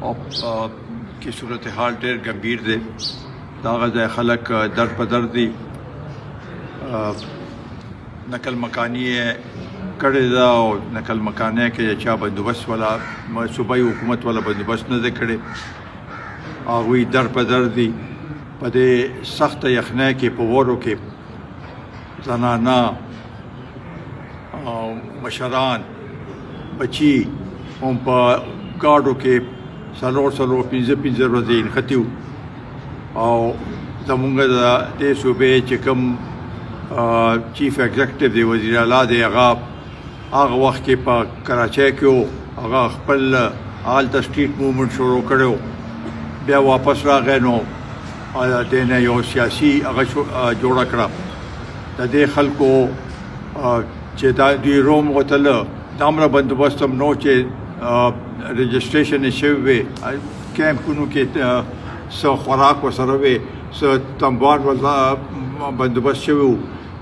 کې صورتحال ډېر ګمبیر دی. د هغه ځای خلک در په در دي. نقل مکاني کړې ده او نقل مکانۍ کې چا بندوبست والا صوبایي حکومت والا بندوبست نه دی کړی. هغوی در په در دي. په دې سخته یخنۍ کې په وورو کې زنانه مشران بچي هم په ګاډو کې څلور پنځه ورځې نښتي وو. او زمونږ د دې صوبې چې کوم چیف ایگزیکټیو دی وزیر اعلی دی هغه وخت کې په کراچۍ کې و. هغه خپل هلته سټریټ موومنټ شروع کړی و. بیا واپس راغی نو دې نه یو سیاسي هغه جوړه کړه. د دې خلکو چې دا دوی روم وتله دامره بندوبست هم نو چې رجسټریشن یې شوی وی. کیمپونو کې څه خوراک ورسره وی څه تنبان بندوبست شوی و.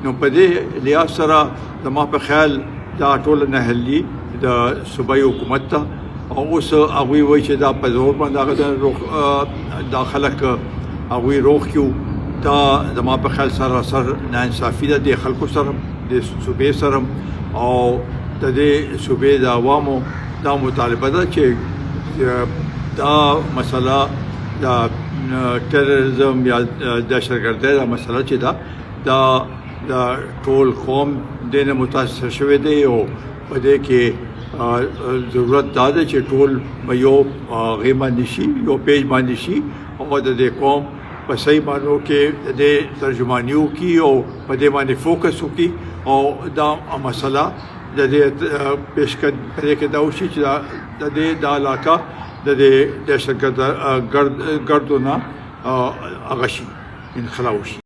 نو په دې لحاظ سره زما په خیال دا ټوله نهلي د صوبایي حکومت ته. او اوس هغوی وایي چې دا په زور باندې هغه دا خلک هغوی روغ کړو. دا زما په خیال سراسر ناانصافي ده د خلکو سره د صوبې سره. او د دې صوبې د عوامو دا مطالبه ده چې دا مسله د ټیرریزم یا دهشتګردۍ دا مسله چې دا ټول قوم دې نه متاثر شوی دی. او په دې کې ضرورت دا ده چې ټول یو هغې باندې شي یو پیج باندې شي او د دې قوم په صحیح معنو کې د دې ترجماني وکړي او په دې باندې فوکس وکړي. او دا مسله د دې پېشکد کې دا وشي چې د دې دا علاقه د دې دهشتګردو نه هغه شي انخلا وشي.